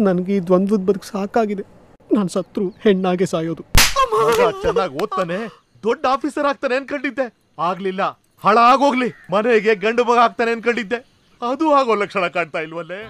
ನನಗೆ ಈ ದ್ವಂದ್ವದ ಬದುಕು ಸಾಕಾಗಿದೆ. ನಾನು ಸತ್ರು ಹೆಣ್ಣಾಗೆ ಸಾಯೋದು. ಚೆನ್ನಾಗಿ ಓದ್ತಾನೆ, ದೊಡ್ಡ ಆಫೀಸರ್ ಆಗ್ತಾನೆ ಅನ್ಕೊಂಡಿದ್ದೆ, ಆಗ್ಲಿಲ್ಲ. ಹಳ ಆಗೋಗ್ಲಿ, ಮನೆಗೆ ಗಂಡು ಮಗ ಆಗ್ತಾನೆ ಅನ್ಕೊಂಡಿದ್ದೆ, ಅದು ಆಗೋ ಲಕ್ಷಣ ಕಾಣ್ತಾ ಇಲ್ವಲ್ಲೇ.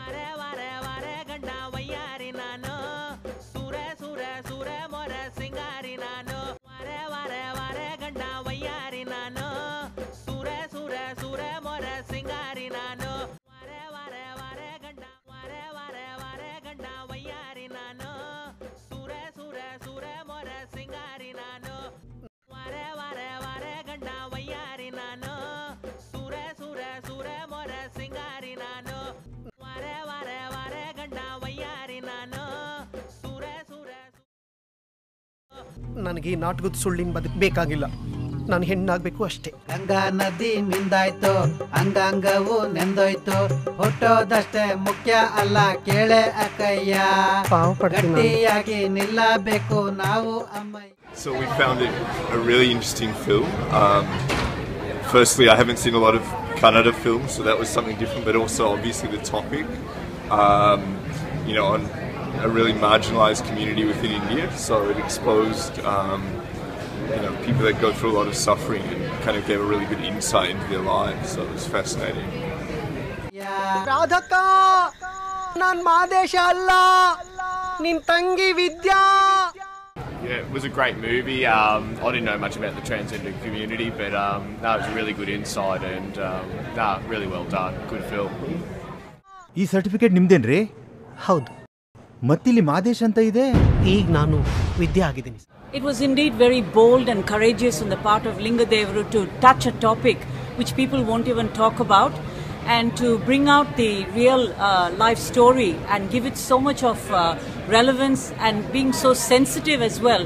ನನಗೆ ಈ ನಾಟಕದ ಸುಳ್ಳಿನ ಬದುಕು ಬೇಕಾಗಿಲ್ಲ. ನಾನು ಹೆಣ್ಣಾಗಬೇಕು ಅಷ್ಟೇ. ಗಂಗಾ ನದಿ ಮಿಂದಾಯ್ತು, ಅಂಗಾಂಗವು ನೆಂದೋಯ್ತು, ಹುಟ್ಟೋದಷ್ಟೇ ಮುಖ್ಯ ಅಲ್ಲ ಕೇಳೆ ಅಕ್ಕಯ್ಯ, ಗಟ್ಟಿಯಾಗಿ ನಿಲ್ಲಬೇಕು ನಾವು ಅಮ್ಮಯ್ಯ. So we found it a really interesting film. Firstly, I haven't seen a lot of Kannada films, so that was something different, but also obviously the topic, on a really marginalized community within India. So it exposed, people that go through a lot of suffering and kind of gave a really good insight into their lives. So it was fascinating. ರಾಧಕ್ಕ, ನಾನು ಮಾದೇಶ ಅಲ್ಲ, ನಿನ್ ತಂಗಿ ವಿದ್ಯಾ. Yeah, it was a great movie. I didn't know much about the transgender community, but that was a really good insight and really well done. Good film. ಈ certificate ನಿಮ್ದೇನ್ರಿ? ಹೌದು. ಮತ್ತಿಲ್ಲಿ ಮಾದೇಶ್ ಅಂತ ಇದೆ. ಈಗ ನಾನು ವಿದ್ಯೆ ಆಗಿದ್ದೀನಿ. It was indeed very bold and courageous on the part of Lingadevaru to touch a topic which people won't even talk about, and to bring out the real life story and give it so much of relevance and being so sensitive as well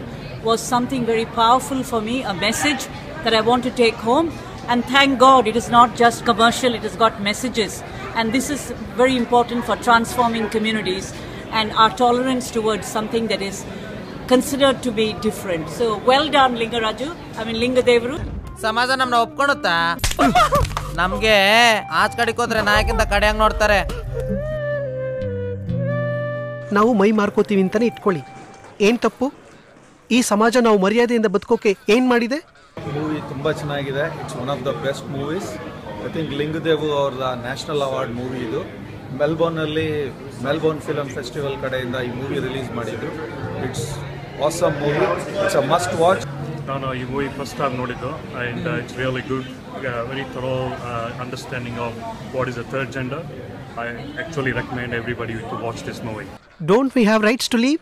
was something very powerful for me, a message that I want to take home. And thank God it is not just commercial, it has got messages, and this is very important for transforming communities and our tolerance towards something that is considered to be different. So well done Lingadevaru. ಸಮಾಜ ನಮ್ಮನ್ನ ಒಪ್ಕೊಳುತ್ತಾ? ನಮ್ಗೆ ಆಚ್ ಕಡೆಗೆ ಹೋದ್ರೆ ನಾಯಕಿಂತ ಕಡೆಯಾಗಿ ನೋಡ್ತಾರೆ. ನಾವು ಮೈ ಮಾರ್ಕೋತೀವಿ ಅಂತಾನೆ ಇಟ್ಕೊಳ್ಳಿ, ಏನ್ ತಪ್ಪು? ಈ ಸಮಾಜ ನಾವು ಮರ್ಯಾದೆಯಿಂದ ಬದುಕೋಕೆ ಏನ್ ಮಾಡಿದೆ? ಮೂವಿ ತುಂಬ ಚೆನ್ನಾಗಿದೆ. It's one of the best movies. I think Lingadev ಅವ್ರದ ನ್ಯಾಷನಲ್ ಅವಾರ್ಡ್ ಮೂವಿ ಇದು. ಮೆಲ್ಬೋರ್ನ್ ಫಿಲಮ್ ಫೆಸ್ಟಿವಲ್ ಕಡೆಯಿಂದ ಈ ಮೂವಿ ರಿಲೀಸ್ ಮಾಡಿದ್ರು. It's awesome movie, it's a must watch. ನಾನು ಈ ಮೂವಿ ಫಸ್ಟ್ ಟೈಮ್ ನೋಡಿದ್ದು, and it's really good, very thorough understanding of what is a third gender. I actually recommend everybody to watch this movie. Don't we have rights to leave?